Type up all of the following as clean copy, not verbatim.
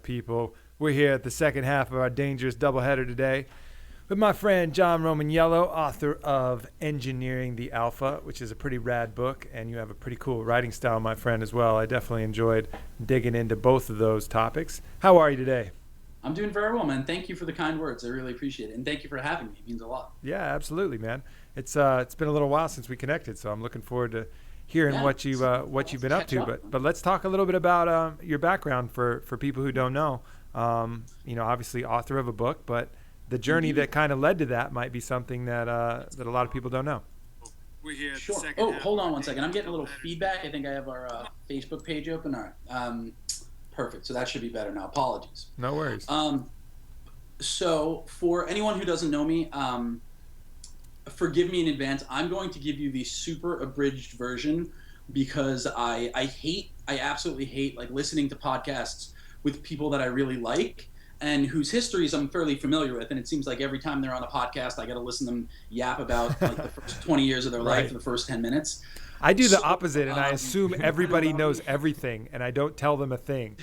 People, we're here at the second half of our dangerous doubleheader today with my friend John Romaniello, author of Engineering the Alpha, which is a pretty rad book, and you have a pretty cool writing style, my friend, as well. I definitely enjoyed digging into both of those topics. How are you today? I'm doing very well, man. Thank you for the kind words. I really appreciate it. And thank you for having me. It means a lot. Yeah, absolutely, man. It's been a little while since we connected, so I'm looking forward to hearing Yeah, what you've been let's up catch to. up. But let's talk a little bit about your background for people who don't know. Obviously author of a book, but the journey Indeed. that kind of led to that might be something that that a lot of people don't know. We're here. Sure. Oh, hold on one second. I'm getting a little feedback. I think I have our Facebook page open. All right. Perfect. So that should be better now. Apologies. No worries. So for anyone who doesn't know me, forgive me in advance. I'm going to give you the super abridged version because I absolutely hate like listening to podcasts with people that I really like and whose histories I'm fairly familiar with. And it seems like every time they're on a podcast, I got to listen to them yap about like the first 20 years of their life for the first 10 minutes. I do the opposite, and I assume everybody knows everything, and I don't tell them a thing.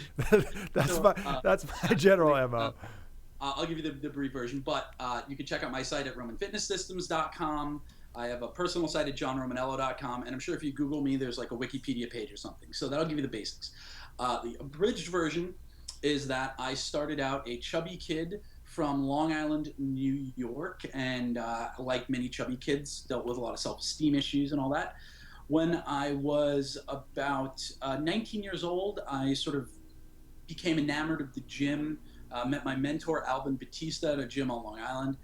That's my general MO. I'll give you the brief version, but you can check out my site at romanfitnesssystems.com. I have a personal site at johnromanello.com, and I'm sure if you Google me, there's like a Wikipedia page or something. So that'll give you the basics. The abridged version is that I started out a chubby kid from Long Island, New York, and like many chubby kids, dealt with a lot of self-esteem issues and all that. When I was about 19 years old, I sort of became enamored of the gym. Met my mentor, Alvin Batista, at a gym on Long Island,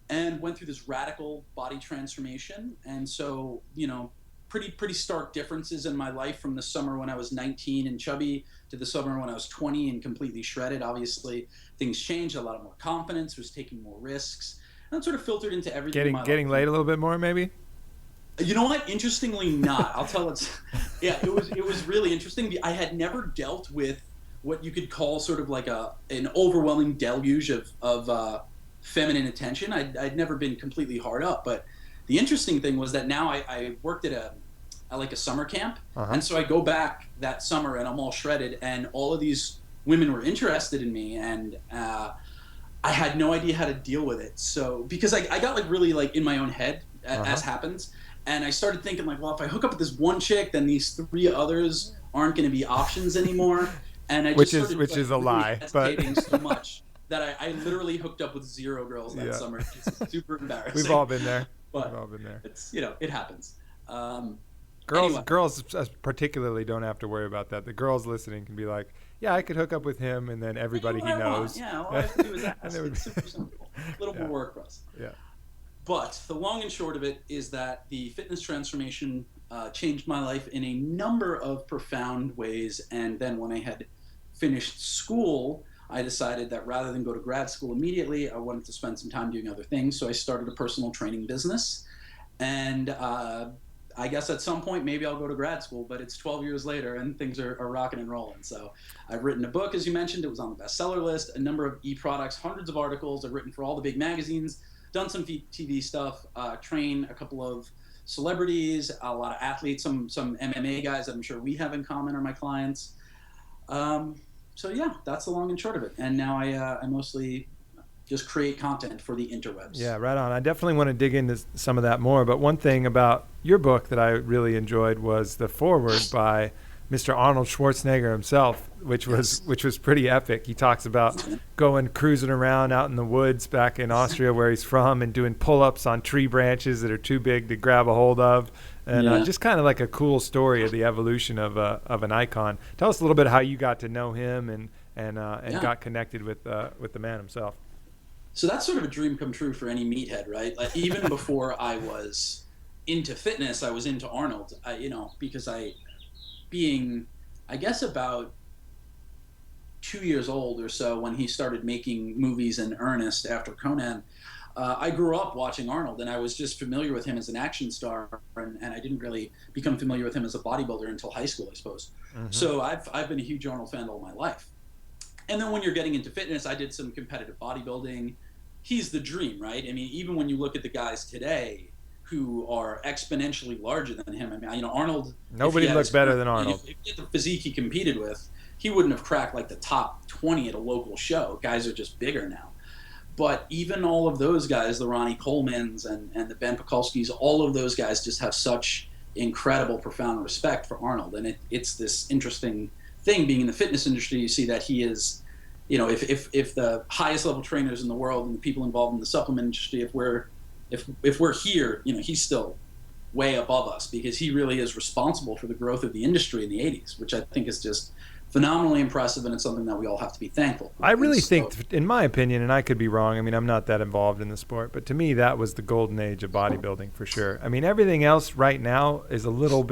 and went through this radical body transformation. And so, pretty stark differences in my life from the summer when I was 19 and chubby to the summer when I was 20 and completely shredded. Obviously, things changed, a lot of more confidence, was taking more risks. And that sort of filtered into everything in my Getting life. laid a little bit more, maybe? You know what? Interestingly not. I'll tell it. Yeah, it was really interesting. I had never dealt with what you could call sort of like an overwhelming deluge of feminine attention. I'd never been completely hard up, but the interesting thing was that now I worked at a summer camp, and so I go back that summer and I'm all shredded, and all of these women were interested in me, and I had no idea how to deal with it. So because I got like really like in my own head, as happens, and I started thinking like, well, if I hook up with this one chick, then these three others aren't going to be options anymore. And I just which is a really lie, but so much that I literally hooked up with 0 girls that summer. It's super embarrassing. We've all been there. But We've all been there. It's it happens. Girls particularly don't have to worry about that. The girls listening can be like, yeah, I could hook up with him, and then everybody he knows. Yeah, all I have to do is ask. It's super simple. A little more work for us. Yeah. But the long and short of it is that the fitness transformation changed my life in a number of profound ways. And then when I had finished school, I decided that rather than go to grad school immediately, I wanted to spend some time doing other things. So I started a personal training business. And I guess at some point, maybe I'll go to grad school, but it's 12 years later and things are rocking and rolling. So I've written a book, as you mentioned. It was on the bestseller list, a number of e-products, hundreds of articles. I've written for all the big magazines, done some TV stuff, train a couple of celebrities, a lot of athletes, some MMA guys that I'm sure we have in common are my clients. So yeah, that's the long and short of it. And now I mostly just create content for the interwebs. Yeah, right on. I definitely want to dig into some of that more. But one thing about your book that I really enjoyed was the foreword by Mr. Arnold Schwarzenegger himself, which was pretty epic. He talks about going cruising around out in the woods back in Austria where he's from and doing pull-ups on tree branches that are too big to grab a hold of. And just kind of like a cool story of the evolution of an icon. Tell us a little bit how you got to know him and got connected with the man himself. So that's sort of a dream come true for any meathead, right? Like even before I was into fitness, I was into Arnold. Because being, I guess, about 2 years old or so when he started making movies in earnest after Conan. I grew up watching Arnold, and I was just familiar with him as an action star, and I didn't really become familiar with him as a bodybuilder until high school, I suppose. Mm-hmm. So I've been a huge Arnold fan all my life. And then when you're getting into fitness, I did some competitive bodybuilding. He's the dream, right? I mean, even when you look at the guys today who are exponentially larger than him, I mean, Arnold. Nobody looked better than Arnold. If you get the physique he competed with, he wouldn't have cracked like the top 20 at a local show. Guys are just bigger now. But even all of those guys, the Ronnie Colemans and the Ben Pekulskis, all of those guys just have such incredible, profound respect for Arnold. And it's this interesting thing being in the fitness industry. You see that he is, you know, if the highest level trainers in the world and the people involved in the supplement industry, if we're here, you know, he's still way above us, because he really is responsible for the growth of the industry in the 80s, which I think is just phenomenally impressive, and it's something that we all have to be thankful for. I really think, in my opinion, and I could be wrong, I mean, I'm not that involved in the sport, but to me, that was the golden age of bodybuilding for sure. I mean, everything else right now is a little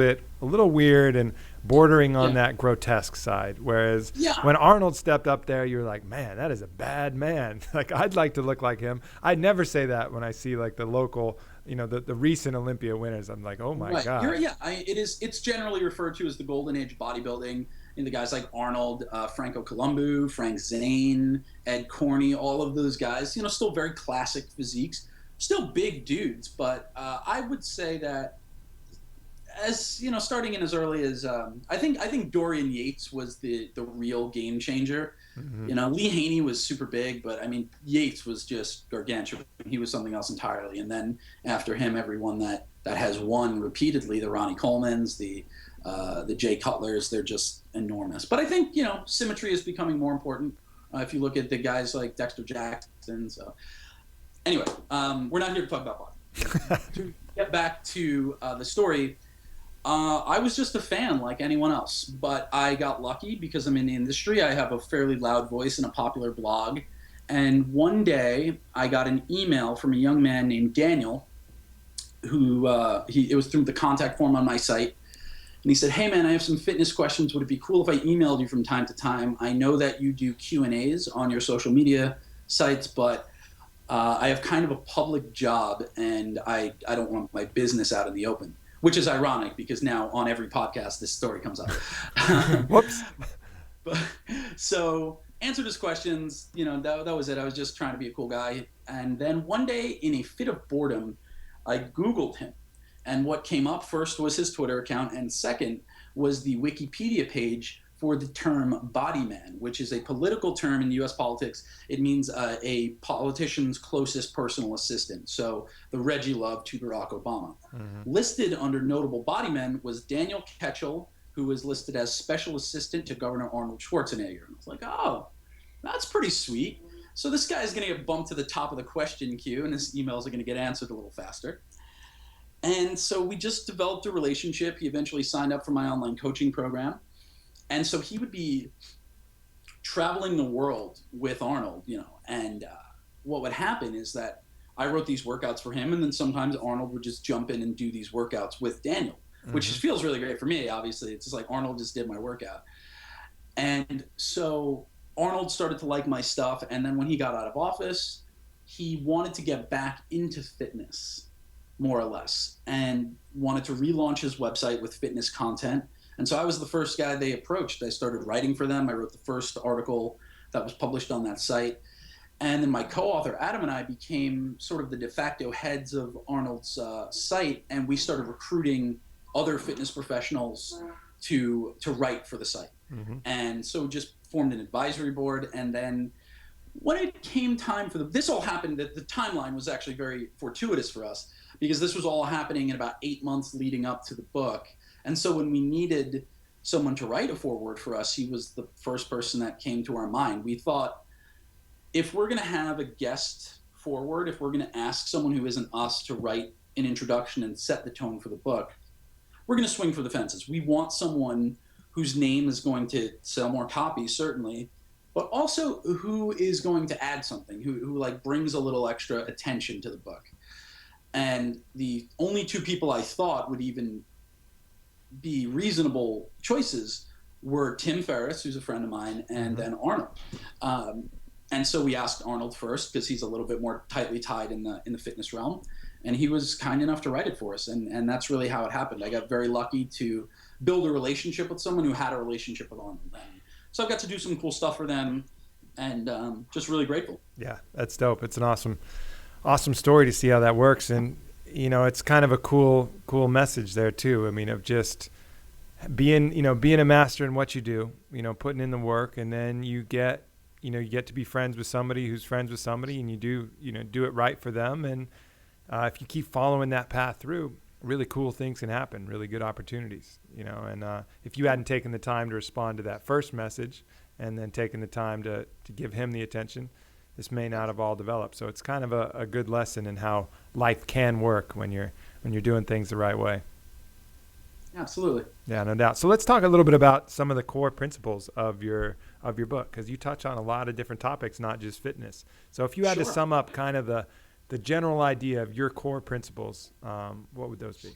weird and bordering on that grotesque side. Whereas when Arnold stepped up there, you're like, man, that is a bad man. Like, I'd like to look like him. I'd never say that when I see like the local, you know, the recent Olympia winners. I'm like, oh my God. It's generally referred to as the golden age of bodybuilding. And the guys like Arnold, Franco Columbu, Frank Zane, Ed Corney, all of those guys, you know, still very classic physiques, still big dudes. But I would say that, as you know, starting in as early as I think Dorian Yates was the real game changer. Mm-hmm. You know, Lee Haney was super big, but I mean, Yates was just gargantuan. He was something else entirely. And then after him, everyone that has won repeatedly, the Ronnie Colemans, the Jay Cutlers, they're just enormous. But I think, you know, symmetry is becoming more important if you look at the guys like Dexter Jackson. So anyway, we're not here to talk about body. To get back to the story, I was just a fan like anyone else, but I got lucky because I'm in the industry. I have a fairly loud voice and a popular blog. And one day I got an email from a young man named Daniel, who it was through the contact form on my site. And he said, hey, man, I have some fitness questions. Would it be cool if I emailed you from time to time? I know that you do Q&As on your social media sites, but I have kind of a public job, and I don't want my business out in the open, which is ironic because now on every podcast this story comes up. Whoops. So answered his questions. You know, that was it. I was just trying to be a cool guy. And then one day in a fit of boredom, I Googled him. And what came up first was his Twitter account, and second was the Wikipedia page for the term body man, which is a political term in U.S. politics. It means a politician's closest personal assistant. So the Reggie Love to Barack Obama. Mm-hmm. Listed under notable body men was Daniel Ketchel, who was listed as special assistant to Governor Arnold Schwarzenegger. And I was like, oh, that's pretty sweet. So this guy is going to get bumped to the top of the question queue, and his emails are going to get answered a little faster. And so we just developed a relationship. He eventually signed up for my online coaching program. And so he would be traveling the world with Arnold, you know, and what would happen is that I wrote these workouts for him, and then sometimes Arnold would just jump in and do these workouts with Daniel, which mm-hmm. feels really great for me, obviously. It's just like Arnold just did my workout. And so Arnold started to like my stuff, and then when he got out of office, he wanted to get back into fitness, more or less, and wanted to relaunch his website with fitness content. And so I was the first guy they approached. I started writing for them. I wrote the first article that was published on that site. And then my co-author, Adam, and I became sort of the de facto heads of Arnold's site, and we started recruiting other fitness professionals to write for the site. Mm-hmm. And so just formed an advisory board. And then when it came time for this all happened, the timeline was actually very fortuitous for us, because this was all happening in about 8 months leading up to the book. And so when we needed someone to write a foreword for us, he was the first person that came to our mind. We thought, if we're going to have a guest foreword, if we're going to ask someone who isn't us to write an introduction and set the tone for the book, we're going to swing for the fences. We want someone whose name is going to sell more copies, certainly, but also who is going to add something, who like brings a little extra attention to the book. And the only two people I thought would even be reasonable choices were Tim Ferriss, who's a friend of mine, and then Arnold. And so we asked Arnold first, because he's a little bit more tightly tied in the fitness realm, and he was kind enough to write it for us. And that's really how it happened. I got very lucky to build a relationship with someone who had a relationship with Arnold. And so I got to do some cool stuff for them, and just really grateful. Yeah, that's dope. It's an awesome story to see how that works. And, you know, it's kind of a cool message there too. I mean, of just being a master in what you do, putting in the work, and then you get to be friends with somebody who's friends with somebody, and you do it right for them. And if you keep following that path through, really cool things can happen, really good opportunities, and if you hadn't taken the time to respond to that first message and then taken the time to give him the attention, this may not have all developed. So it's kind of a good lesson in how life can work when you're doing things the right way. Absolutely. Yeah, no doubt. So let's talk a little bit about some of the core principles of your book, because you touch on a lot of different topics, not just fitness. So if you had to sum up kind of the general idea of your core principles, what would those be?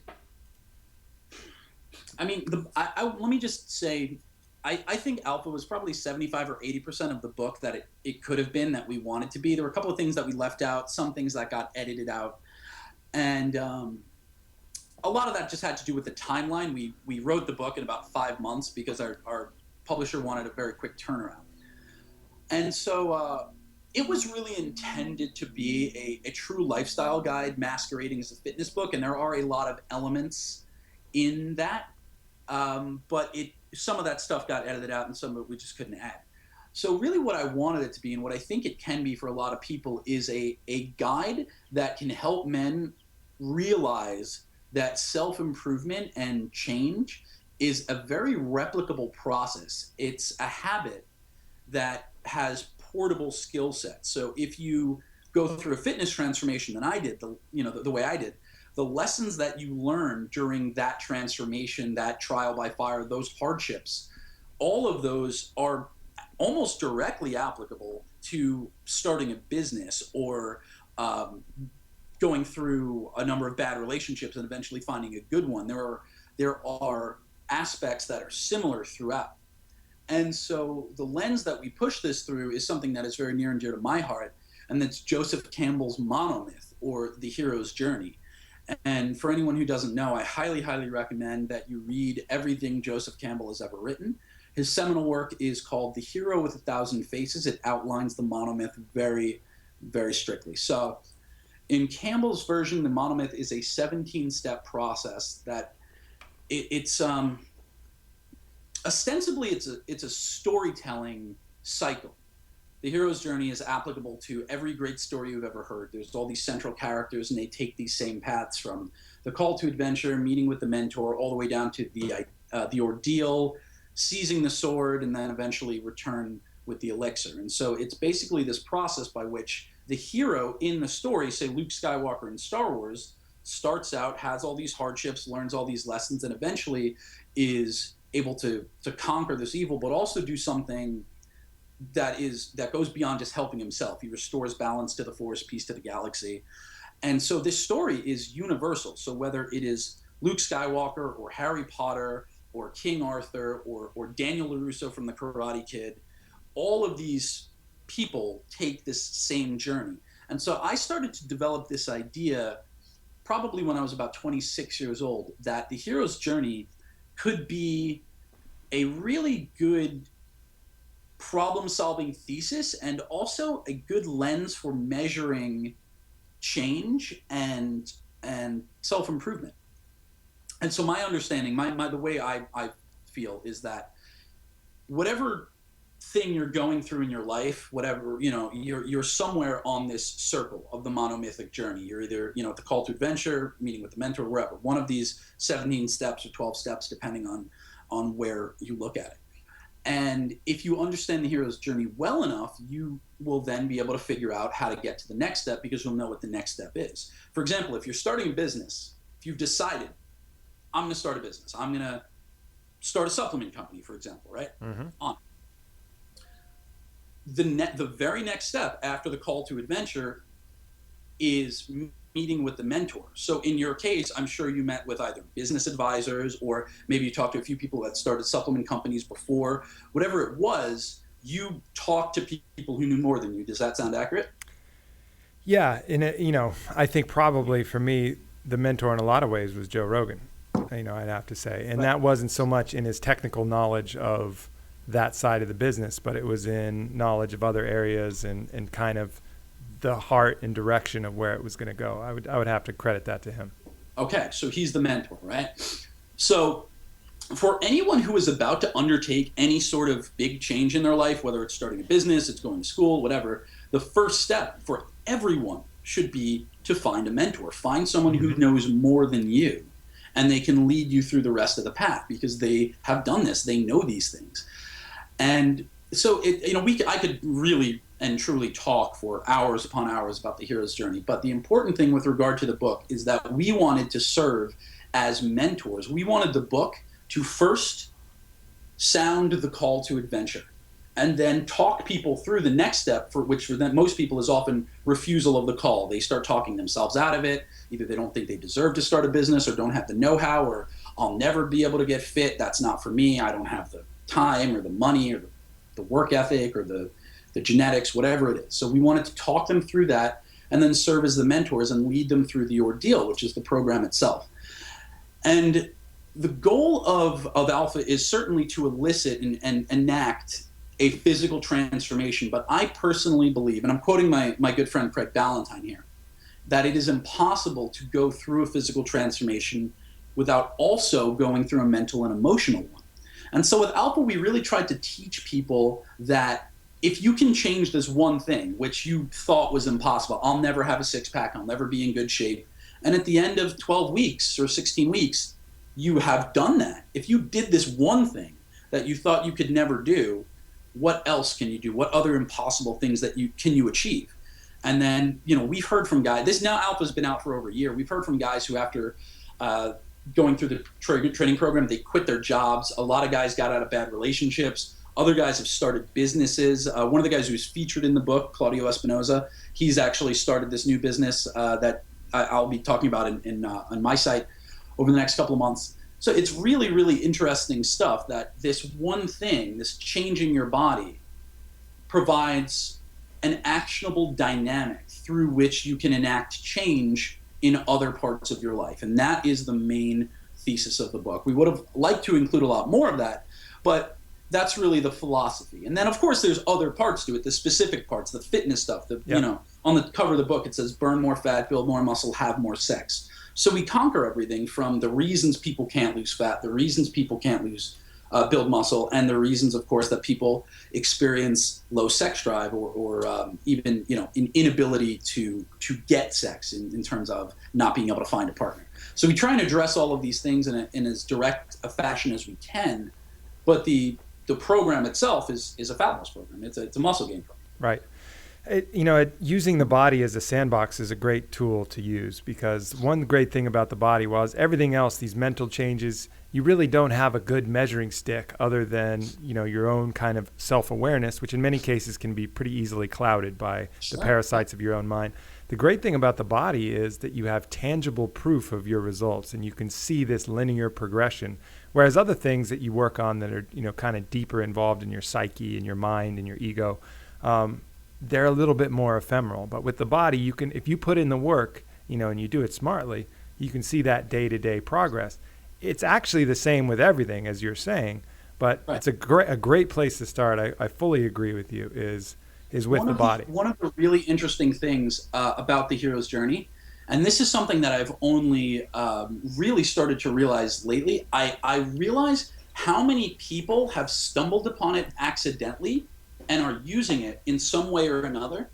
I mean, let me just say, I think Alpha was probably 75 or 80% of the book that it could have been, that we wanted to be. There were a couple of things that we left out, some things that got edited out. And a lot of that just had to do with the timeline. We wrote the book in about 5 months because our publisher wanted a very quick turnaround. And so it was really intended to be a true lifestyle guide masquerading as a fitness book. And there are a lot of elements in that. But some of that stuff got edited out and some of it we just couldn't add. So really what I wanted it to be, and what I think it can be for a lot of people, is a guide that can help men realize that self-improvement and change is a very replicable process. It's a habit that has portable skill sets. So if you go through a fitness transformation that I did, the way I did, the lessons that you learn during that transformation, that trial by fire, those hardships, all of those are almost directly applicable to starting a business or going through a number of bad relationships and eventually finding a good one. There are aspects that are similar throughout. And so the lens that we push this through is something that is very near and dear to my heart, and that's Joseph Campbell's monomyth, or the hero's journey. And for anyone who doesn't know, I highly, highly recommend that you read everything Joseph Campbell has ever written. His seminal work is called The Hero with a Thousand Faces. It outlines the monomyth very, very strictly. So in Campbell's version, the monomyth is a 17-step process that it's ostensibly it's a storytelling cycle. The hero's journey is applicable to every great story you've ever heard. There's all these central characters, and they take these same paths, from the call to adventure, meeting with the mentor, all the way down to the ordeal, seizing the sword, and then eventually return with the elixir. And so it's basically this process by which the hero in the story, say Luke Skywalker in Star Wars, starts out, has all these hardships, learns all these lessons, and eventually is able to conquer this evil, but also do something that goes beyond just helping himself. He restores balance to the Force, peace to the galaxy. And so this story is universal. So whether it is Luke Skywalker or Harry Potter or King Arthur or Daniel LaRusso from The Karate Kid, all of these people take this same journey. And so I started to develop this idea probably when I was about 26 years old, that the hero's journey could be a really good problem-solving thesis and also a good lens for measuring change and self-improvement. And so my understanding, the way I feel is that whatever thing you're going through in your life, whatever, you're somewhere on this circle of the monomythic journey. You're either, at the call to adventure, meeting with the mentor, wherever, one of these 17 steps or 12 steps, depending on where you look at it. And if you understand the hero's journey well enough, you will then be able to figure out how to get to the next step, because you'll know what the next step is. For example, if you're starting a business, if you've decided, I'm going to start a business, I'm going to start a supplement company, for example, right? Mm-hmm. The very next step after the call to adventure is meeting with the mentor. So in your case, I'm sure you met with either business advisors, or maybe you talked to a few people that started supplement companies before. Whatever it was, you talked to people who knew more than you. Does that sound accurate? Yeah, and I think probably for me, the mentor in a lot of ways was Joe Rogan. I'd have to say, and that wasn't so much in his technical knowledge of that side of the business, but it was in knowledge of other areas and kind of the heart and direction of where it was going to go. I would have to credit that to him. Okay, so he's the mentor, right? So for anyone who is about to undertake any sort of big change in their life, whether it's starting a business, it's going to school, whatever, the first step for everyone should be to find a mentor. Find someone who knows more than you, and they can lead you through the rest of the path because they have done this. They know these things. And so, I could really and truly talk for hours upon hours about the hero's journey. But the important thing with regard to the book is that we wanted to serve as mentors. We wanted the book to first sound the call to adventure and then talk people through the next step, for which for them, most people is often refusal of the call. They start talking themselves out of it. Either they don't think they deserve to start a business or don't have the know-how, or I'll never be able to get fit. That's not for me. I don't have the time or the money or the work ethic or the genetics, whatever it is. So we wanted to talk them through that and then serve as the mentors and lead them through the ordeal, which is the program itself. And the goal of Alpha is certainly to elicit and enact a physical transformation. But I personally believe, and I'm quoting my good friend Craig Ballantyne here, that it is impossible to go through a physical transformation without also going through a mental and emotional one. And so with Alpha, we really tried to teach people that if you can change this one thing, which you thought was impossible, I'll never have a six-pack, I'll never be in good shape, and at the end of 12 weeks or 16 weeks, you have done that. If you did this one thing that you thought you could never do, what else can you do? What other impossible things can you achieve? And then, we've heard from guys, now Alpha's been out for over a year. We've heard from guys who after going through the training program, they quit their jobs. A lot of guys got out of bad relationships. Other guys have started businesses. One of the guys who's featured in the book, Claudio Espinoza, he's actually started this new business that I'll be talking about on my site over the next couple of months. So it's really, really interesting stuff that this one thing, this changing your body, provides an actionable dynamic through which you can enact change in other parts of your life. And that is the main thesis of the book. We would have liked to include a lot more of that, but that's really the philosophy. And then, of course, there's other parts to it, the specific parts, the fitness stuff. On the cover of the book, it says, burn more fat, build more muscle, have more sex. So we conquer everything from the reasons people can't lose fat, the reasons people can't build muscle, and the reasons, of course, that people experience low sex drive or even an inability to get sex in terms of not being able to find a partner. So we try and address all of these things in as direct a fashion as we can, but the program itself is a fat loss program. It's a muscle gain program. Right. Using the body as a sandbox is a great tool to use, because one great thing about the body was everything else, these mental changes, you really don't have a good measuring stick other than, your own kind of self-awareness, which in many cases can be pretty easily clouded by the parasites of your own mind. The great thing about the body is that you have tangible proof of your results and you can see this linear progression. Whereas other things that you work on that are, kind of deeper involved in your psyche and your mind and your ego, they're a little bit more ephemeral. But with the body, you can, if you put in the work, and you do it smartly, you can see that day-to-day progress. It's actually the same with everything, as you're saying, but right. It's a great place to start. I fully agree with you, is with the body. One of the really interesting things about the hero's journey, and this is something that I've only really started to realize lately, I realize how many people have stumbled upon it accidentally and are using it in some way or another,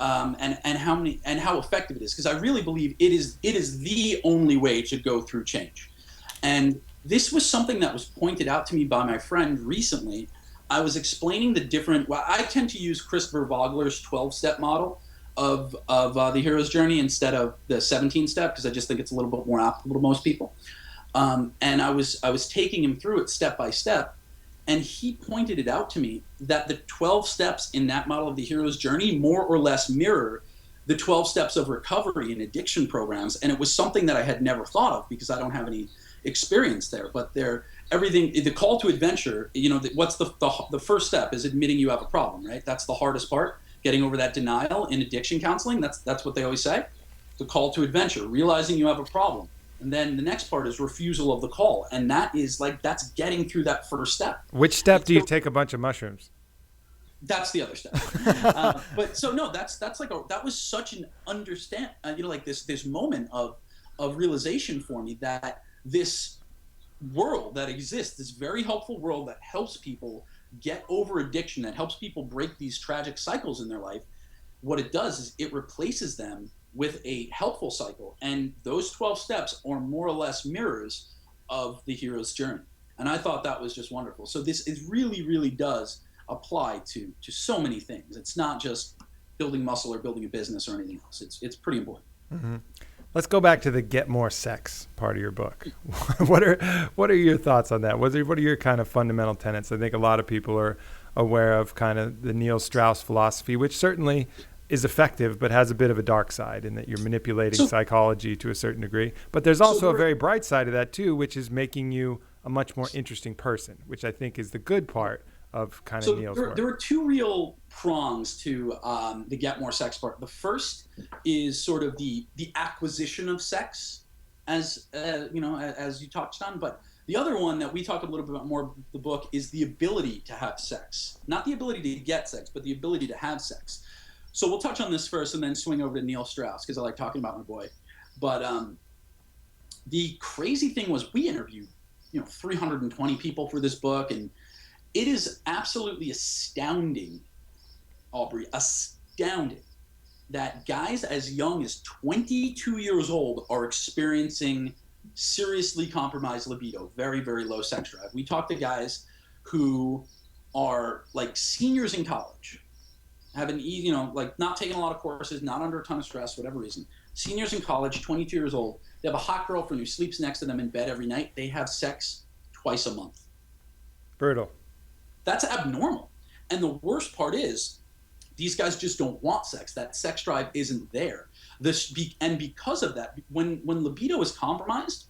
and how effective it is. Because I really believe it is the only way to go through change. And this was something that was pointed out to me by my friend recently. I was explaining I tend to use Christopher Vogler's 12-step model of the hero's journey instead of the 17-step, because I just think it's a little bit more applicable to most people. And I was taking him through it step by step, and he pointed it out to me that the 12 steps in that model of the hero's journey more or less mirror the 12 steps of recovery in addiction programs. And it was something that I had never thought of because I don't have any experience there. But the call to adventure, what's the first step is admitting you have a problem, right? That's the hardest part, getting over that denial in addiction counseling. That's what they always say. The call to adventure, realizing you have a problem. And then the next part is refusal of the call. And that's getting through that first step. Which step do you take a bunch of mushrooms? That's the other step. But so no, that was such an this moment of realization for me that this world that exists, this very helpful world that helps people get over addiction, that helps people break these tragic cycles in their life, what it does is it replaces them with a helpful cycle. And those 12 steps are more or less mirrors of the hero's journey. And I thought that was just wonderful. So this is really, really does apply to so many things. It's not just building muscle or building a business or anything else. It's pretty important. Mm-hmm. Let's go back to the get more sex part of your book. What are your thoughts on that? What are your kind of fundamental tenets? I think a lot of people are aware of kind of the Neil Strauss philosophy, which certainly is effective, but has a bit of a dark side in that you're manipulating psychology to a certain degree. But there's also a very bright side of that too, which is making you a much more interesting person, which I think is the good part of kind of Neil's work. There are two real prongs to the get more sex part. The first is sort of the acquisition of sex, as as you touched on. But the other one that we talk a little bit about more in the book is the ability to have sex, not the ability to get sex, but the ability to have sex. So we'll touch on this first and then swing over to Neil Strauss because I like talking about my boy. But the crazy thing was we interviewed 320 people for this book, and it is absolutely astounding, Aubrey, astounding that guys as young as 22 years old are experiencing seriously compromised libido, very, very low sex drive. We talk to guys who are like seniors in college, having, like not taking a lot of courses, not under a ton of stress, whatever reason. Seniors in college, 22 years old, they have a hot girlfriend who sleeps next to them in bed every night. They have sex twice a month. Brutal. That's abnormal. And the worst part is these guys just don't want sex. That sex drive isn't there. And because of that, when libido is compromised,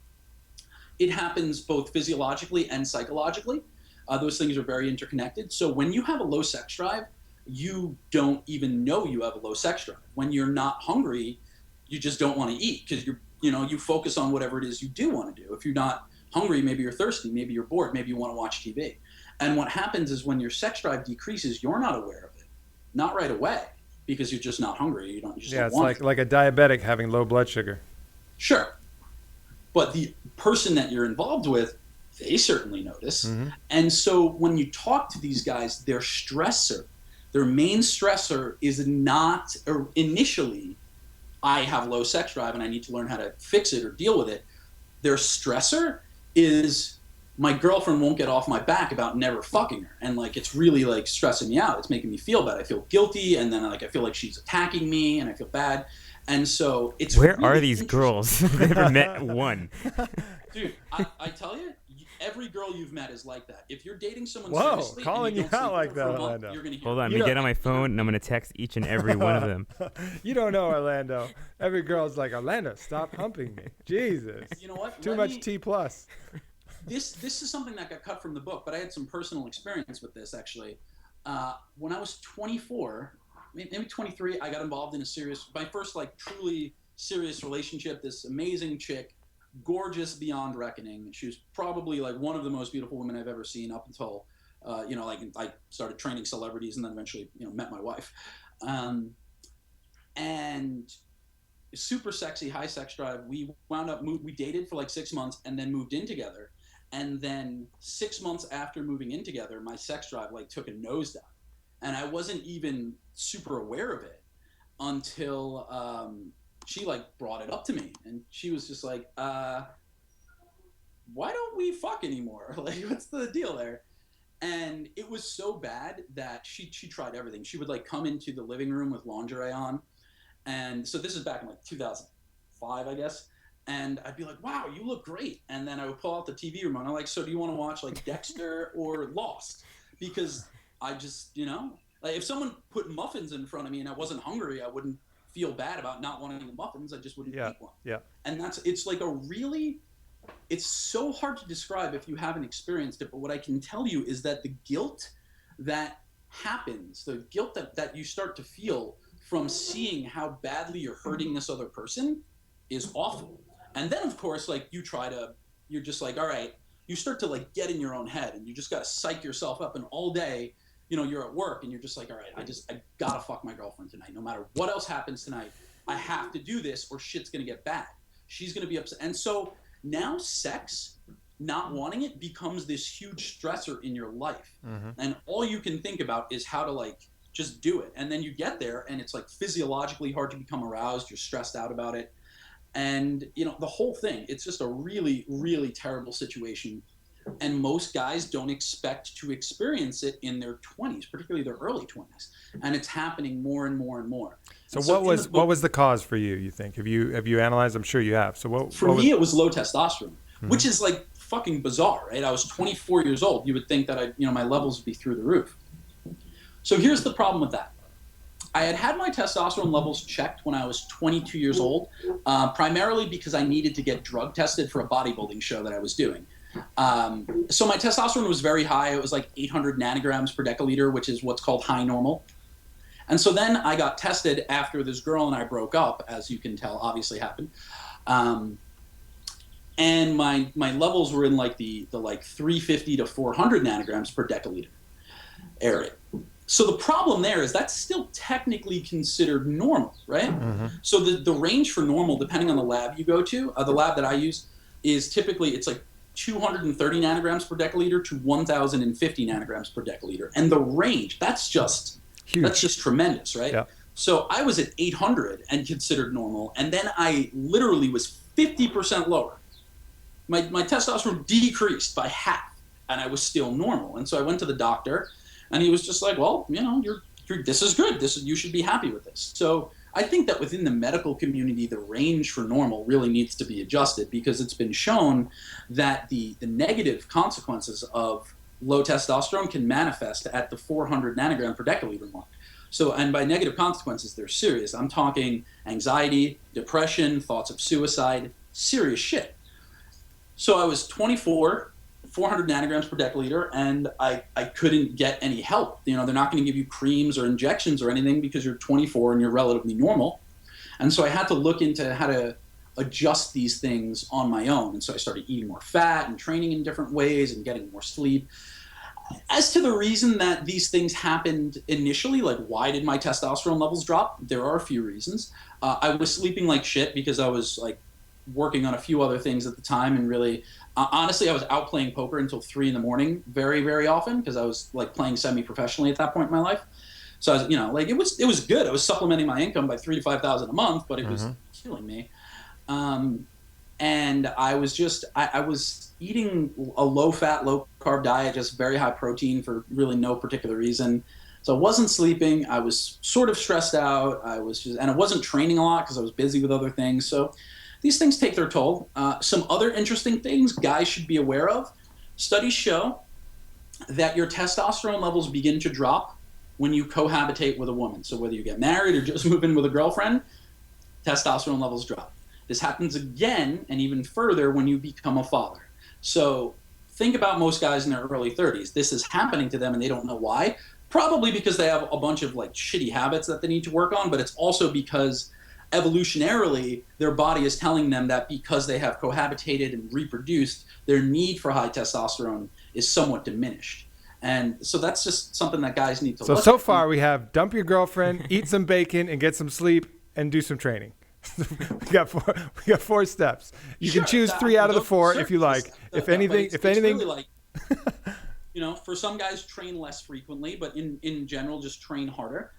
it happens both physiologically and psychologically. Those things are very interconnected. So when you have a low sex drive, you don't even know you have a low sex drive. When you're not hungry, you just don't want to eat because you focus on whatever it is you do want to do. If you're not hungry, maybe you're thirsty, maybe you're bored, maybe you want to watch TV. And what happens is when your sex drive decreases, you're not aware of it. Not right away, because you're just not hungry. You just don't want it's like a diabetic having low blood sugar. Sure. But the person that you're involved with, they certainly notice. Mm-hmm. And so when you talk to these guys, their main stressor is not, or initially, I have low sex drive and I need to learn how to fix it or deal with it. Their stressor is my girlfriend won't get off my back about never fucking her. And like, it's really like stressing me out. It's making me feel bad. I feel guilty. And then like, I feel like she's attacking me and I feel bad. And so it's Where really are these girls? I've never met one. Dude, I tell you, every girl you've met is like that. If you're dating someone seriously, calling you out like that, Orlando. You're gonna hear Hold on, let me get on my phone and I'm going to text each and every one of them. You don't know, Orlando. Every girl's like, Orlando, stop humping me. Jesus. You know what? Too much T+. This is something that got cut from the book, but I had some personal experience with this, actually. When I was 24, maybe 23, I got involved in my first like truly serious relationship. This amazing chick, gorgeous beyond reckoning. She was probably like one of the most beautiful women I've ever seen up until, like I started training celebrities and then eventually, met my wife. And super sexy, high sex drive. We we dated for like 6 months and then moved in together. And then 6 months after moving in together, my sex drive like took a nosedive. And I wasn't even super aware of it until she like brought it up to me. And she was just like, why don't we fuck anymore? Like, what's the deal there? And it was so bad that she tried everything. She would like come into the living room with lingerie on. And so this is back in like 2005, I guess. And I'd be like, wow, you look great. And then I would pull out the TV remote. And I'm like, so do you want to watch like Dexter or Lost? Because I just, like if someone put muffins in front of me and I wasn't hungry, I wouldn't feel bad about not wanting the muffins. I just wouldn't eat one. Yeah. And it's like it's so hard to describe if you haven't experienced it. But what I can tell you is that the guilt that happens, the guilt that you start to feel from seeing how badly you're hurting this other person is awful. And then, of course, like you're just like, all right, you start to like get in your own head and you just got to psych yourself up. And all day, you're at work and you're just like, all right, I got to fuck my girlfriend tonight. No matter what else happens tonight, I have to do this or shit's going to get bad. She's going to be upset. And so now sex not wanting it becomes this huge stressor in your life. Mm-hmm. And all you can think about is how to like just do it. And then you get there and it's like physiologically hard to become aroused. You're stressed out about it. And, you know, the whole thing, it's just a really, really terrible situation. And most guys don't expect to experience it in their 20s, particularly their early 20s. And it's happening more and more and more. So what was the cause for you, you think? Have you analyzed? I'm sure you have. So for me, it was low testosterone, which is like fucking bizarre, right? I was 24 years old. You would think that my levels would be through the roof. So here's the problem with that. I had my testosterone levels checked when I was 22 years old, primarily because I needed to get drug tested for a bodybuilding show that I was doing. So my testosterone was very high. It was like 800 nanograms per deciliter, which is what's called high normal. And so then I got tested after this girl and I broke up, as you can tell, obviously happened. And my levels were in like the like 350 to 400 nanograms per deciliter area. So the problem there is that's still technically considered normal, right? Mm-hmm. So the range for normal, depending on the lab you go to, the lab that I use is typically, it's like 230 nanograms per deciliter to 1,050 nanograms per deciliter. And the range, that's just huge. That's just tremendous, right? Yeah. So I was at 800 and considered normal. And then I literally was 50% lower. My testosterone decreased by half and I was still normal. And so I went to the doctor. And he was just like, well, you know, this is good. You should be happy with this. So I think that within the medical community, the range for normal really needs to be adjusted because it's been shown that the negative consequences of low testosterone can manifest at the 400 nanogram per deciliter mark. So, and by negative consequences, they're serious. I'm talking anxiety, depression, thoughts of suicide, serious shit. So I was 24, 400 nanograms per deciliter, and I couldn't get any help. You know, they're not going to give you creams or injections or anything because you're 24 and you're relatively normal. And so I had to look into how to adjust these things on my own. And so I started eating more fat and training in different ways and getting more sleep. As to the reason that these things happened initially, like why did my testosterone levels drop? There are a few reasons. I was sleeping like shit because I was like working on a few other things at the time, and really honestly I was out playing poker until 3 a.m. very, very often because I was like playing semi-professionally at that point in my life. So I was, you know, like it was good. I was supplementing my income by $3,000 to $5,000 a month, but it was killing me. And I was just I was eating a low fat, low carb diet, just very high protein for really no particular reason. So I wasn't sleeping. I was sort of stressed out. And I wasn't training a lot because I was busy with other things. So these things take their toll. Some other interesting things guys should be aware of. Studies show that your testosterone levels begin to drop when you cohabitate with a woman. So whether you get married or just move in with a girlfriend, testosterone levels drop. This happens again and even further when you become a father. So think about most guys in their early 30s. This is happening to them and they don't know why. Probably because they have a bunch of like shitty habits that they need to work on, but it's also because evolutionarily, their body is telling them that because they have cohabitated and reproduced, their need for high testosterone is somewhat diminished. And so that's just something that guys need to look at. So far we have dump your girlfriend, eat some bacon, and get some sleep, and do some training. we got 4 steps. You can choose 3 out of the 4 if you like. If anything, really like, you know, for some guys train less frequently, but in general, just train harder.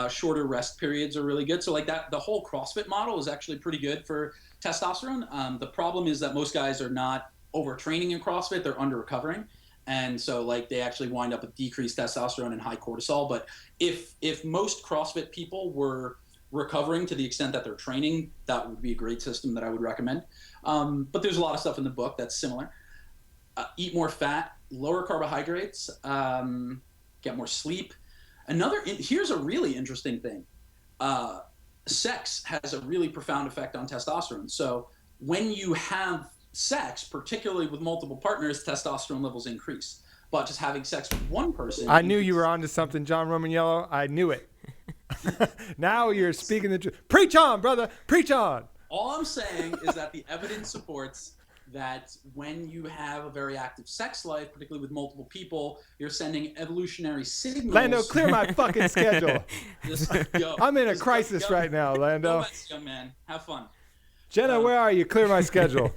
Shorter rest periods are really good. So like that, the whole CrossFit model is actually pretty good for testosterone. The problem is that most guys are not overtraining in CrossFit, they're under recovering. And so like they actually wind up with decreased testosterone and high cortisol. But if most CrossFit people were recovering to the extent that they're training, that would be a great system that I would recommend. But there's a lot of stuff in the book that's similar. Eat more fat, lower carbohydrates, get more sleep. Here's a really interesting thing. Sex has a really profound effect on testosterone. So when you have sex, particularly with multiple partners, testosterone levels increase. But just having sex with one person... I knew you were onto something, John Romaniello. I knew it. Now you're speaking the truth. Preach on, brother. Preach on. All I'm saying is that the evidence supports that when you have a very active sex life, particularly with multiple people, you're sending evolutionary signals. Lando, clear my fucking schedule. Just go. I'm in a crisis right now, Lando. Go West, young man. Have fun. Jenna, where are you? Clear my schedule.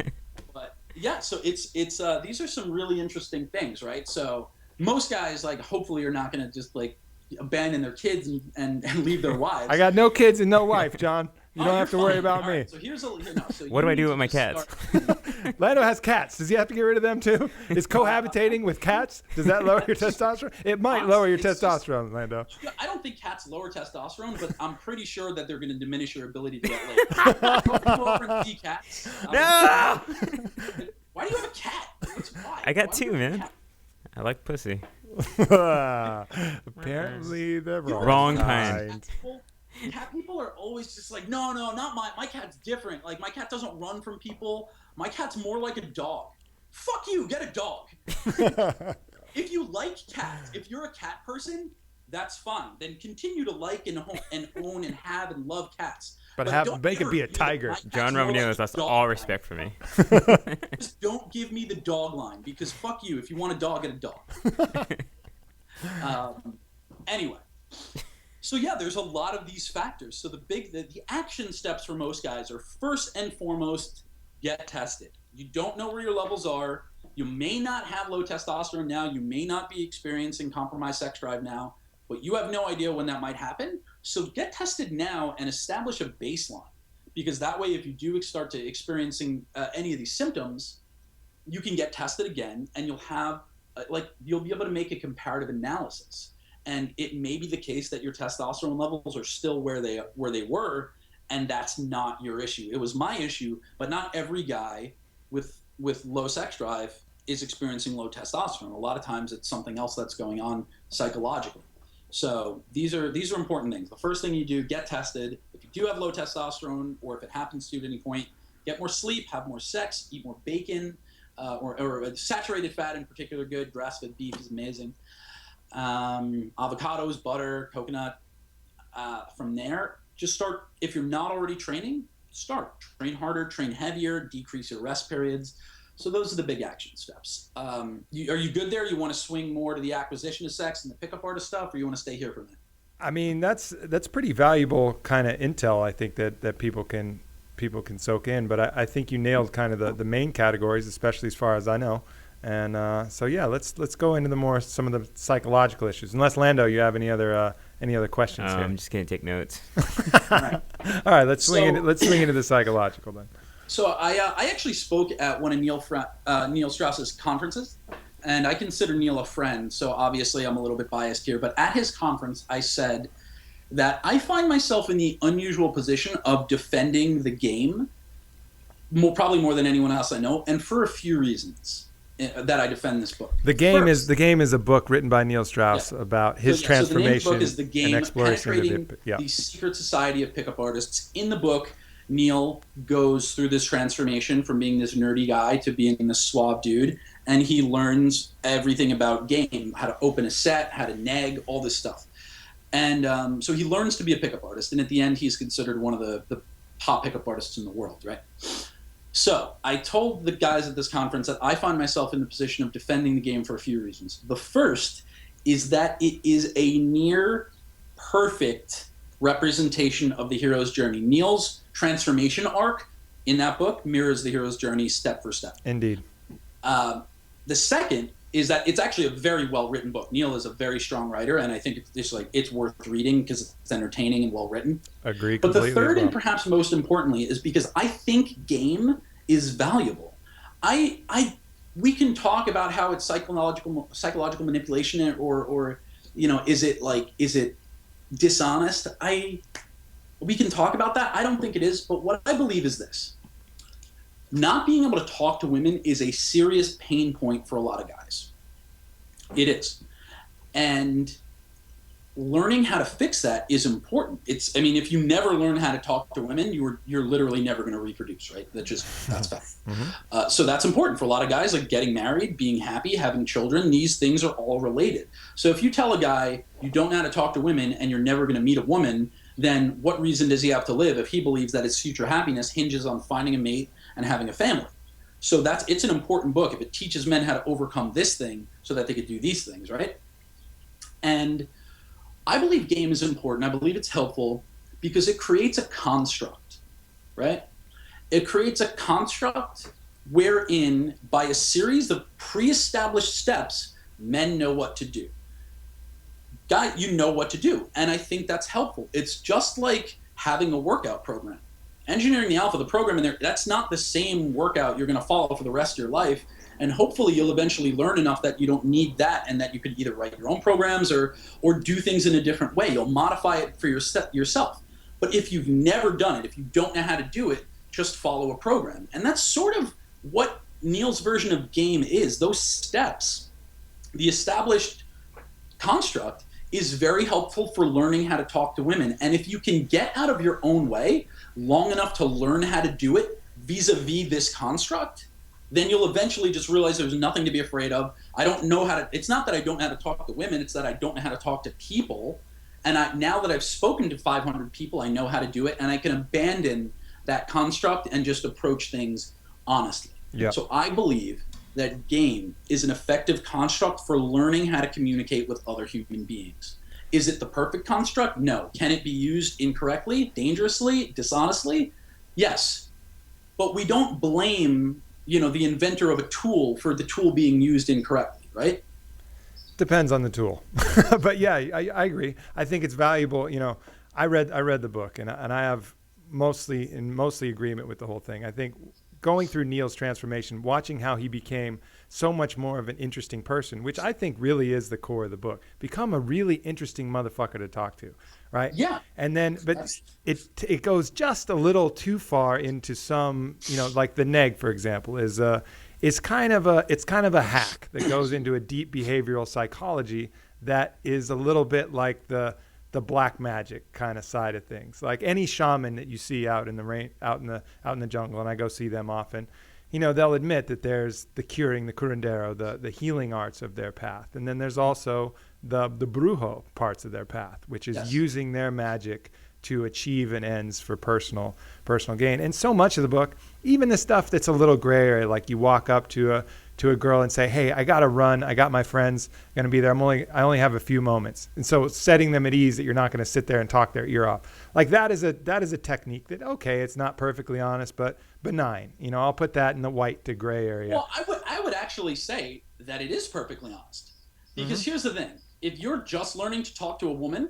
But Yeah, so it's these are some really interesting things, right? So most guys, like, hopefully are not going to just like abandon their kids and leave their I wives. got no kids and no wife, John. You Oh, don't you're have to worry fine. about All me. right, so here's a no. So What you do I need do to with my just cats? start. Lando has cats. Does he have to get rid of them too? Is cohabitating with cats, does that lower your testosterone? It might Honestly, lower your it's just- testosterone, Lando. I don't think cats lower testosterone, but I'm pretty sure that they're going to diminish your ability to get laid. Go over and see cats. No! Why do you have a cat? Why? I got Why do you two, have a man. cat? I like pussy. Apparently the Wrong kind. Cat people are always just like, no, not my cat's different. Like, my cat doesn't run from people. My cat's more like a dog. Fuck you, get a dog. If you like cats, if you're a cat person, that's fine. Then continue to like and own and have and love cats. But don't make it ever be a view that tiger. my cat's John more Romaniello like has a lost dog all line. respect for me. Just don't give me the dog line, because fuck you. If you want a dog, get a dog. Anyway, so yeah, there's a lot of these factors. So the action steps for most guys are, first and foremost, get tested. You don't know where your levels are. You may not have low testosterone now. You may not be experiencing compromised sex drive now, but you have no idea when that might happen. So get tested now and establish a baseline, because that way, if you do start to experiencing any of these symptoms, you can get tested again, and you'll have you'll be able to make a comparative analysis. And it may be the case that your testosterone levels are still where they were, and that's not your issue. It was my issue, but not every guy with low sex drive is experiencing low testosterone. A lot of times it's something else that's going on psychologically. So these are important things. The first thing you do, get tested. If you do have low testosterone, or if it happens to you at any point, get more sleep, have more sex, eat more bacon, or saturated fat in particular, good. Grass-fed beef is amazing. Avocados, butter, coconut. From there, just start. If you're not already training, train harder, train heavier, decrease your rest periods. So those are the big action steps. Are you good there? You want to swing more to the acquisition of sex and the pickup artist stuff, or you want to stay here for a minute? I mean, that's pretty valuable kind of intel, I think, that people can soak in. But I think you nailed kind of the main categories, especially as far as I know. And so yeah, let's go into some of the psychological issues. Unless, Lando, you have any other questions here? I'm just gonna take notes. All right, let's swing into the psychological then. So I actually spoke at one of Neil Strauss's conferences, and I consider Neil a friend, so obviously I'm a little bit biased here. But at his conference, I said that I find myself in the unusual position of defending the game, probably more than anyone else I know, and for a few reasons that I defend this book. The game is a book written by Neil Strauss about his transformation. So the name of the book is The Game, and exploration Penetrating the Secret Society of Pickup Artists. In the book, Neil goes through this transformation from being this nerdy guy to being this suave dude, and he learns everything about game, how to open a set, how to nag, all this stuff. And so he learns to be a pickup artist, and at the end, he's considered one of the top pickup artists in the world, right? So I told the guys at this conference that I find myself in the position of defending the game for a few reasons. The first is that it is a near perfect representation of the hero's journey. Neil's transformation arc in that book mirrors the hero's journey step for step. Indeed. The second is that it's actually a very well-written book. Neil is a very strong writer, and I think it's worth reading because it's entertaining and well-written. Agree But completely. the third, and perhaps most importantly, is because I think game is valuable. We can talk about how it's psychological manipulation, or is it dishonest? We can talk about that. I don't think it is, but what I believe is this. Not being able to talk to women is a serious pain point for a lot of guys. It is. And learning how to fix that is important. If you never learn how to talk to women, you're literally never going to reproduce, right? That's fact. Mm-hmm. So that's important for a lot of guys, like getting married, being happy, having children. These things are all related. So if you tell a guy you don't know how to talk to women and you're never going to meet a woman, then what reason does he have to live if he believes that his future happiness hinges on finding a mate and having a family? So it's an important book if it teaches men how to overcome this thing so that they could do these things, right? And I believe game is important. I believe it's helpful because it creates a construct, right? It creates a construct wherein by a series of pre-established steps, men know what to do. Guy, you know what to do. And I think that's helpful. It's just like having a workout program. Engineering the Alpha, the program in there, that's not the same workout you're going to follow for the rest of your life. And hopefully you'll eventually learn enough that you don't need that, and that you could either write your own programs or do things in a different way. You'll modify it for yourself. But if you've never done it, if you don't know how to do it, just follow a program. And that's sort of what Neil's version of game is. Those steps, the established construct, is very helpful for learning how to talk to women. And if you can get out of your own way long enough to learn how to do it vis-a-vis this construct, then you'll eventually just realize there's nothing to be afraid of. I don't know how to, it's not that I don't know how to talk to women, it's that I don't know how to talk to people. And now that I've spoken to 500 people, I know how to do it, and I can abandon that construct and just approach things honestly. Yeah. So I believe that game is an effective construct for learning how to communicate with other human beings. Is it the perfect construct? No. Can it be used incorrectly, dangerously, dishonestly? Yes. But we don't blame, the inventor of a tool for the tool being used incorrectly, right? Depends on the tool. But yeah, I agree. I think it's valuable. I read the book, and I have mostly agreement with the whole thing. I think going through Neil's transformation, watching how he became so much more of an interesting person, which I think really is the core of the book, become a really interesting motherfucker to talk to, right? Yeah. And then, but it goes just a little too far into some, like the neg, for example, is kind of a hack that goes into a deep behavioral psychology that is a little bit like the black magic kind of side of things. Like any shaman that you see out in the rain, out in the jungle, and I go see them often, they'll admit that there's the curing, the curandero, the healing arts of their path. And then there's also the brujo parts of their path, which is using their magic to achieve an ends for personal gain. And so much of the book, even the stuff that's a little gray area, like you walk up to a girl and say, hey, I got to run. I got my friends going to be there. I only have a few moments. And so setting them at ease that you're not going to sit there and talk their ear off. Like that is a technique that, okay, it's not perfectly honest, but benign. I'll put that in the white to gray area. Well, I would actually say that it is perfectly honest. Because here's the thing. If you're just learning to talk to a woman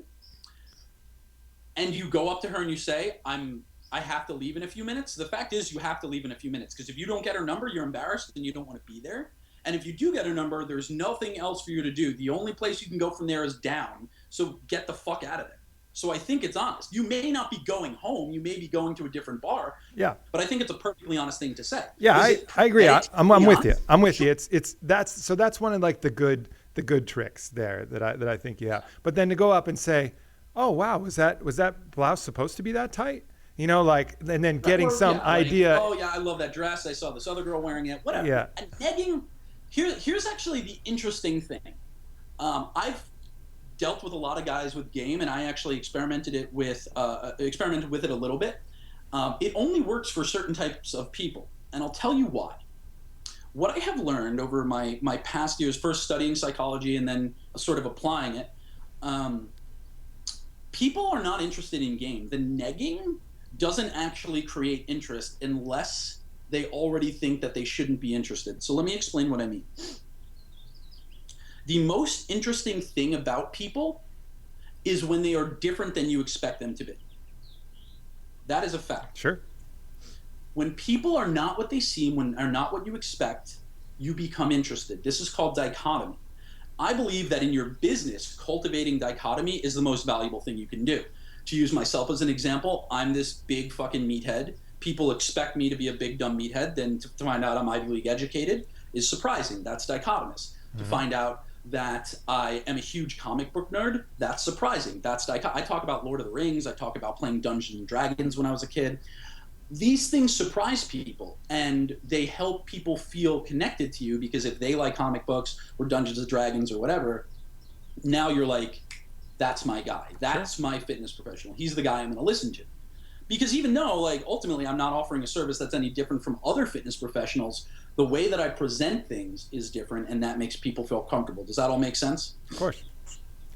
and you go up to her and you say, I have to leave in a few minutes. The fact is you have to leave in a few minutes, because if you don't get her number, you're embarrassed and you don't want to be there. And if you do get her number, there's nothing else for you to do. The only place you can go from there is down. So get the fuck out of there. So I think it's honest. You may not be going home. You may be going to a different bar. Yeah. But I think it's a perfectly honest thing to say. Yeah, I agree. I'm with you. I'm with you. That's one of like the good tricks there that I think you have. But then to go up and say, oh wow, was that blouse supposed to be that tight? And then getting some idea. Oh yeah, I love that dress. I saw this other girl wearing it. Whatever. Yeah. And negging. Here's actually the interesting thing. I've dealt with a lot of guys with game, and I actually experimented with it a little bit. It only works for certain types of people, and I'll tell you why. What I have learned over my past years, first studying psychology and then sort of applying it, people are not interested in game. The negging doesn't actually create interest unless they already think that they shouldn't be interested. So let me explain what I mean. The most interesting thing about people is when they are different than you expect them to be. That is a fact. Sure. When people are not what they seem, are not what you expect, you become interested. This is called dichotomy. I believe that in your business, cultivating dichotomy is the most valuable thing you can do. To use myself as an example, I'm this big fucking meathead. People expect me to be a big dumb meathead. Then to find out I'm Ivy League educated is surprising. That's dichotomous. To find out that I am a huge comic book nerd, that's surprising. I talk about Lord of the Rings. I talk about playing Dungeons and Dragons when I was a kid. These things surprise people, and they help people feel connected to you, because if they like comic books or Dungeons and Dragons or whatever, now you're like, that's my guy. That's my fitness professional. He's the guy I'm going to listen to. Because even though, ultimately I'm not offering a service that's any different from other fitness professionals, the way that I present things is different, and that makes people feel comfortable. Does that all make sense? Of course.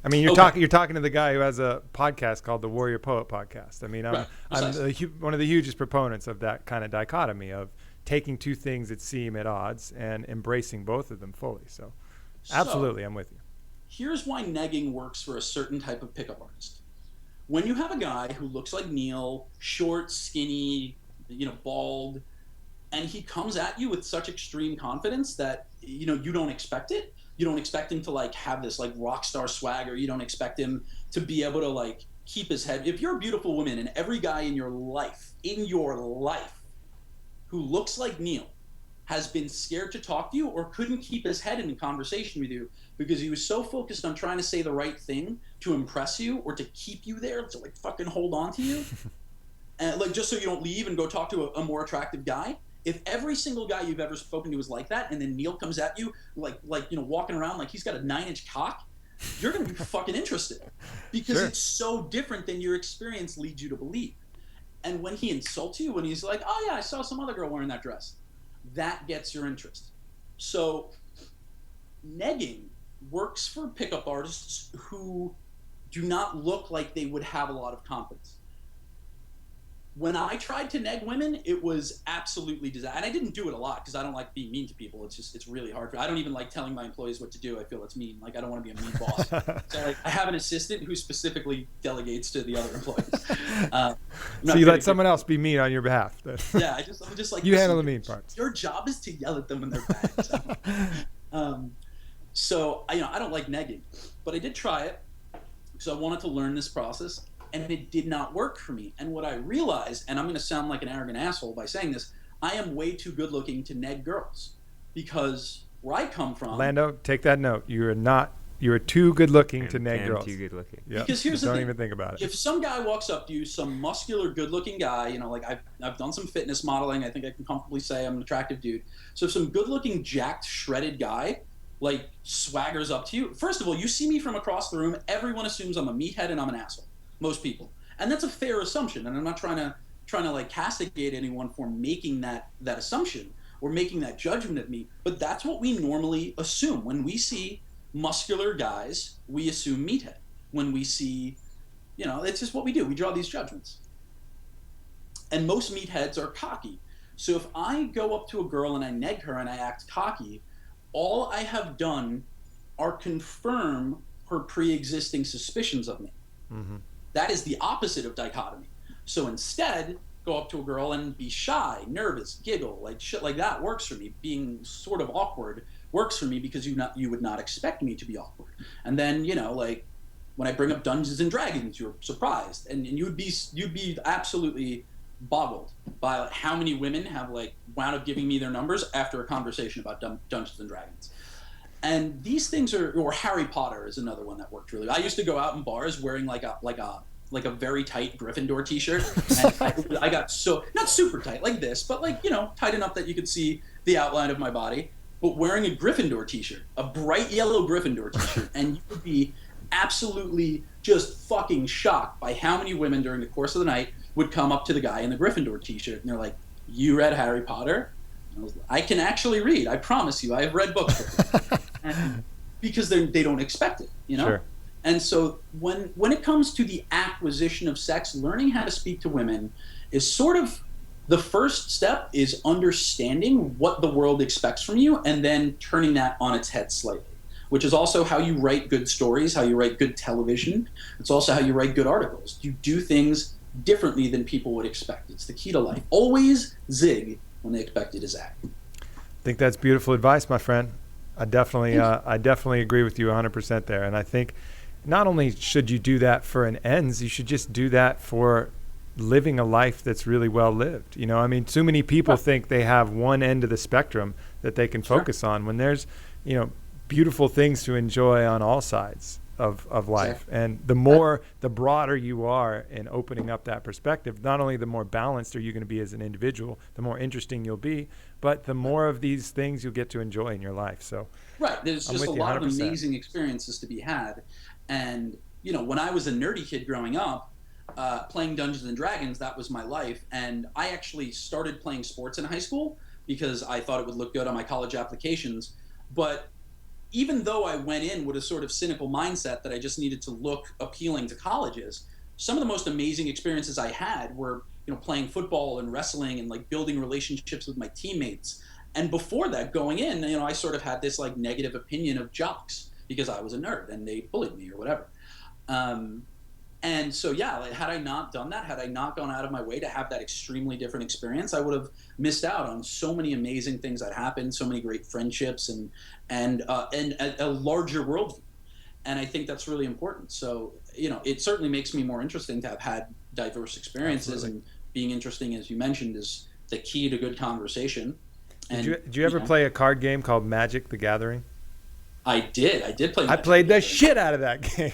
I mean, you're talking to the guy who has a podcast called the Warrior Poet Podcast. I mean, I'm one of the hugest proponents of that kind of dichotomy of taking two things that seem at odds and embracing both of them fully. So absolutely, I'm with you. Here's why negging works for a certain type of pickup artist. When you have a guy who looks like Neil, short, skinny, bald, and he comes at you with such extreme confidence that you don't expect it. You don't expect him to like have this like rock star swagger. You don't expect him to be able to like keep his head. If you're a beautiful woman and every guy in your life who looks like Neil has been scared to talk to you or couldn't keep his head in a conversation with you because he was so focused on trying to say the right thing to impress you or to keep you there, to like fucking hold on to you, and like just so you don't leave and go talk to a more attractive guy. If every single guy you've ever spoken to is like that, and then Neil comes at you like walking around like he's got a 9-inch cock, you're gonna be fucking interested because Sure. It's so different than your experience leads you to believe. And when he insults you, when he's like, "Oh yeah, I saw some other girl wearing that dress," that gets your interest. So negging works for pickup artists who do not look like they would have a lot of confidence. When I tried to neg women, it was absolutely disaster. And I didn't do it a lot because I don't like being mean to people. It's really hard. I don't even like telling my employees what to do. I feel it's mean. Like, I don't want to be a mean boss. So like, I have an assistant who specifically delegates to the other employees. So you let someone else be mean on your behalf. Yeah, I'm just like, you handle the mean parts. Your job is to yell at them when they're bad. So I don't like negging, but I did try it because I wanted to learn this process. And it did not work for me. And what I realized, and I'm going to sound like an arrogant asshole by saying this, I am way too good looking to neg girls because where I come from. Lando, take that note. You are too good looking to neg girls. Too good looking. Yeah. Because here's the thing. Don't even think about it. If some guy walks up to you, some muscular, good looking guy, like I've done some fitness modeling. I think I can comfortably say I'm an attractive dude. So if some good looking, jacked, shredded guy like swaggers up to you, first of all, you see me from across the room, everyone assumes I'm a meathead and I'm an asshole. Most people, and that's a fair assumption, and I'm not trying to like castigate anyone for making that assumption or making that judgment of me, but that's what we normally assume when we see muscular guys. We assume meathead. When we see, it's just what we do. We draw these judgments, and most meatheads are cocky. So if I go up to a girl and I neg her and I act cocky, all I have done are confirm her pre-existing suspicions of me. Mm-hmm. That is the opposite of dichotomy. So instead, go up to a girl and be shy, nervous, giggle, like shit like that works for me. Being sort of awkward works for me because you would not expect me to be awkward. And then, like when I bring up Dungeons and Dragons, you're surprised. And you'd be absolutely boggled by like, how many women have like wound up giving me their numbers after a conversation about Dungeons and Dragons. And these things or Harry Potter is another one that worked really well. I used to go out in bars wearing like a very tight Gryffindor t-shirt. And I got so, not super tight like this, but like, tight enough that you could see the outline of my body, but wearing a Gryffindor t-shirt, a bright yellow Gryffindor t-shirt. And you would be absolutely just fucking shocked by how many women during the course of the night would come up to the guy in the Gryffindor t-shirt. And they're like, "You read Harry Potter?" I can actually read. I promise you. I have read books. Because they don't expect it, Sure. And so when it comes to the acquisition of sex, learning how to speak to women is sort of the first step is understanding what the world expects from you and then turning that on its head slightly, which is also how you write good stories, how you write good television. It's also how you write good articles. You do things differently than people would expect. It's the key to life. Always zig when they expect you to zag. I think that's beautiful advice, my friend. I definitely agree with you 100% there. And I think not only should you do that for an ends, you should just do that for living a life that's really well lived. Too many people think they have one end of the spectrum that they can focus on when there's, beautiful things to enjoy on all sides of life. Exactly. And the broader you are in opening up that perspective, not only the more balanced are you going to be as an individual, the more interesting you'll be, but the more of these things you'll get to enjoy in your life. So right, there's I'm just a with you lot of 100%. amazing experiences to be had. And when I was a nerdy kid growing up, playing Dungeons and Dragons, that was my life. And I actually started playing sports in high school because I thought it would look good on my college applications. But even though I went in with a sort of cynical mindset that I just needed to look appealing to colleges, some of the most amazing experiences I had were, playing football and wrestling and like building relationships with my teammates. And before that, going in, I sort of had this like negative opinion of jocks because I was a nerd and they bullied me or whatever. And so, yeah, like, had I not done that, had I not gone out of my way to have that extremely different experience, I would have missed out on so many amazing things that happened, so many great friendships, and a larger worldview. And I think that's really important. So, it certainly makes me more interesting to have had diverse experiences. Absolutely. And being interesting, as you mentioned, is the key to good conversation. And, did you ever play a card game called Magic: The Gathering? I did play Magic. I played the shit out of that game.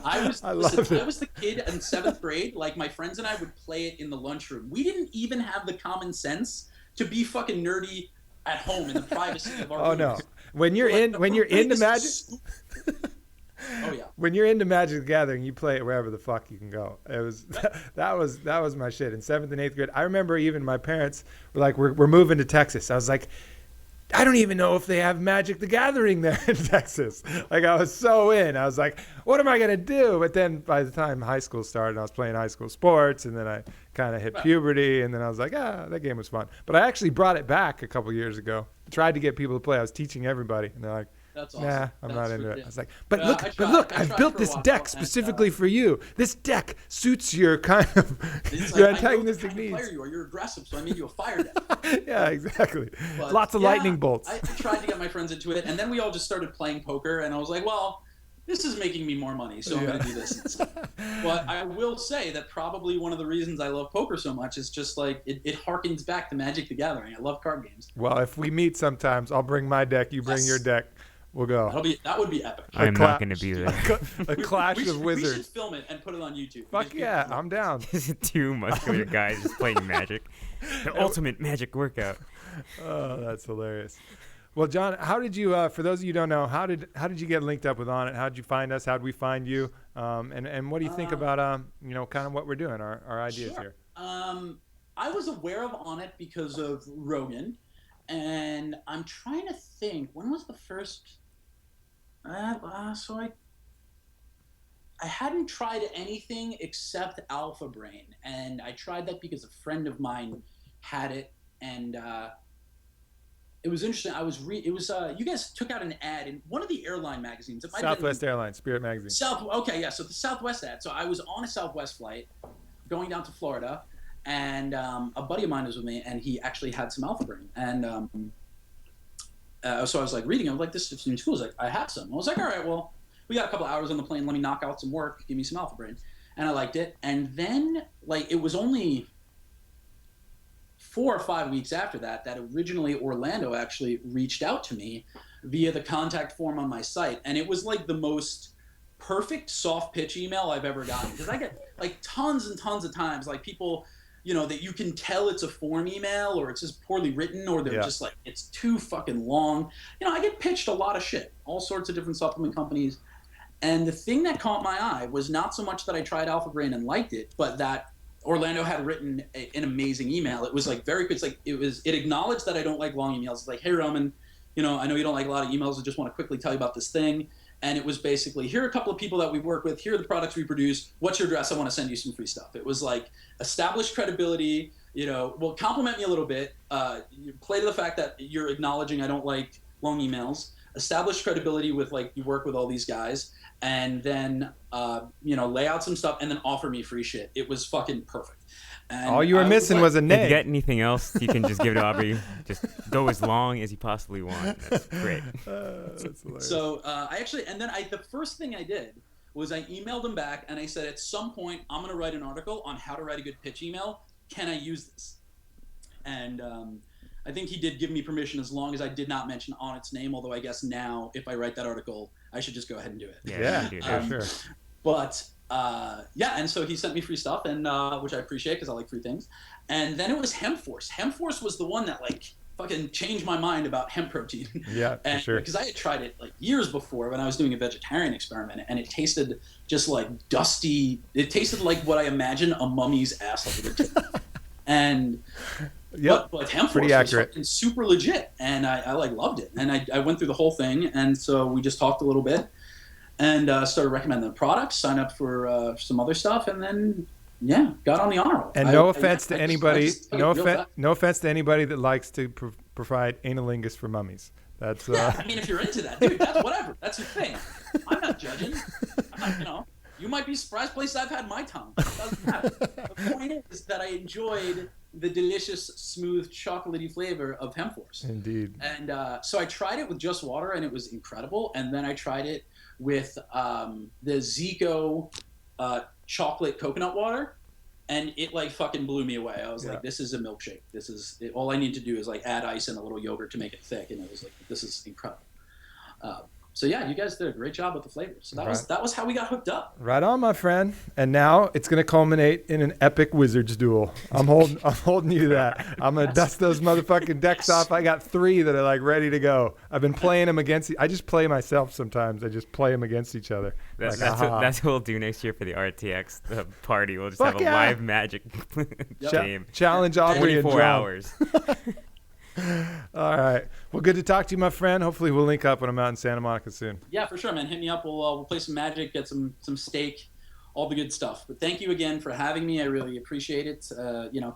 I was the kid in 7th grade. Like, my friends and I would play it in the lunchroom. We didn't even have the common sense to be fucking nerdy at home in the privacy of our rooms. No. When you're into Magic, oh yeah. When you're into Magic: The Gathering, you play it wherever the fuck you can go. It was that was my shit in 7th and 8th grade. I remember even my parents were like, "We're moving to Texas." I was like, I don't even know if they have Magic: The Gathering there in Texas. Like, I was so in. I was like, what am I going to do? But then by the time high school started, I was playing high school sports, and then I kind of hit puberty, and then I was like, that game was fun. But I actually brought it back a couple years ago. Tried to get people to play. I was teaching everybody, and they're like, that's awesome. Nah, I'm not into it. I was like, but look, I've built this deck specifically for you. This deck suits your kind of your antagonistic needs. Player you are. You're aggressive, so I made you a fire deck. Yeah, exactly. But lots of lightning bolts. I tried to get my friends into it, and then we all just started playing poker, and I was like, well, this is making me more money, so I'm going to do this instead. But I will say that probably one of the reasons I love poker so much is just like it harkens back to Magic: The Gathering. I love card games. Well, if we meet sometimes, I'll bring my deck. You bring your deck. We'll go. That would be epic. I'm not going to be there. A clash of wizards. We should film it and put it on YouTube. Fuck yeah, I'm down. Two muscular guys just playing Magic. The ultimate Magic workout. Oh, that's hilarious. Well, John, how did you? For those of you who don't know, how did you get linked up with Onnit? How did you find us? How did we find you? And what do you think about kind of what we're doing, our ideas here? I was aware of Onnit because of Rogan, and I'm trying to think, when was the first? So I hadn't tried anything except Alpha Brain, and I tried that because a friend of mine had it, and it was interesting. You guys took out an ad in one of the airline magazines. It might Southwest Airlines, Spirit Magazine. Okay, yeah. So the Southwest ad. So I was on a Southwest flight going down to Florida, and a buddy of mine was with me, and he actually had some Alpha Brain, and so I was like reading. I was like, "This seems cool." He's like, "I have some." I was like, "All right, well, we got a couple hours on the plane. Let me knock out some work. Give me some Alpha Brain," and I liked it. And then, like, it was only 4 or 5 weeks after that originally Orlando actually reached out to me via the contact form on my site, and it was like the most perfect soft pitch email I've ever gotten, because I get like tons and tons of times like people, that you can tell it's a form email or it's just poorly written, or they're just like, it's too fucking long. I get pitched a lot of shit, all sorts of different supplement companies, and the thing that caught my eye was not so much that I tried Alpha Brain and liked it, but that Orlando had written an amazing email. It was like very quick. It's like it acknowledged that I don't like long emails. It's like, "Hey Roman, I know you don't like a lot of emails. I just want to quickly tell you about this thing." And it was basically, here are a couple of people that we work with. Here are the products we produce. What's your address? I want to send you some free stuff. It was like established credibility. Well, compliment me a little bit. Play to the fact that you're acknowledging I don't like long emails. Establish credibility with like you work with all these guys, and then lay out some stuff, and then offer me free shit. It was fucking perfect. And all you were missing was a If name. you get anything else, you can just give it to Aubrey. Just go as long as you possibly want. That's great. That's hilarious. So the first thing I did was I emailed him back, and I said, at some point I'm going to write an article on how to write a good pitch email. Can I use this? And I think he did give me permission, as long as I did not mention Onnit's name, although I guess now if I write that article, I should just go ahead and do it. Yeah, sure. But and so he sent me free stuff, and which I appreciate because I like free things. And then it was Hemp Force. Hemp Force was the one that like fucking changed my mind about hemp protein. Yeah, for sure. Because I had tried it like years before when I was doing a vegetarian experiment, and it tasted just like dusty. It tasted like what I imagine a mummy's asshole would taste. And but hemp Force was fucking super legit, and I like loved it. And I went through the whole thing, and so we just talked a little bit. and started recommending the products, signed up for some other stuff, and then got on the honor roll. And no offense to anybody, no offense to anybody that likes to provide analingus for mummies. That's I mean, if you're into that, dude, that's whatever. That's your thing. I'm not judging. You might be surprised places I've had my tongue. It doesn't matter. The point is that I enjoyed the delicious, smooth, chocolatey flavor of hemp force. Indeed. And so I tried it with just water, and it was incredible. And then I tried it with the Zico chocolate coconut water, and it like fucking blew me away. I was like, this is a milkshake. This is it, all I need to do is like add ice and a little yogurt to make it thick, and it was like, this is incredible. So yeah, you guys did a great job with the flavors. So that was how we got hooked up. Right on, my friend. And now it's going to culminate in an epic wizards duel. I'm holding you to that. I'm going to dust those motherfucking decks off. I got 3 that are like ready to go. I've been playing them I just play myself sometimes. I just play them against each other. That's what we'll do next year for the RTX the party. We'll just have a live Magic game. Challenge Aubrey 24 hours. All right. Well, good to talk to you, my friend. Hopefully we'll link up when I'm out in Santa Monica soon. Yeah, for sure, man. Hit me up. We'll play some Magic, get some steak, all the good stuff. But thank you again for having me. I really appreciate it.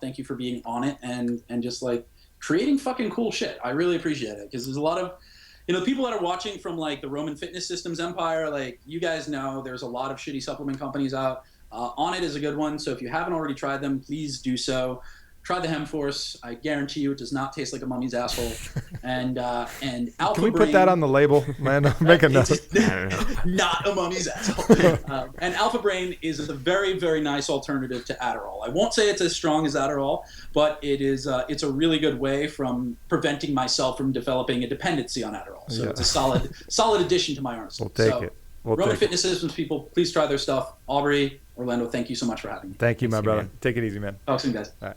Thank you for being on it and just like creating fucking cool shit. I really appreciate it because there's a lot of people that are watching from like the Roman Fitness Systems empire. Like you guys know, there's a lot of shitty supplement companies out. Onnit is a good one. So if you haven't already tried them, please do so. Try the Hemp Force. I guarantee you it does not taste like a mummy's asshole. And Alpha Can we put that on the label, man? Make a note. Not a mummy's asshole. And Alpha Brain is a very, very nice alternative to Adderall. I won't say it's as strong as Adderall, but it's a really good way from preventing myself from developing a dependency on Adderall. So it's a solid addition to my arsenal. We'll take it. Roman Fitness Systems people, please try their stuff. Aubrey, Orlando, thank you so much for having me. Thank you, my brother. Man. Take it easy, man. Talk soon, guys. All right.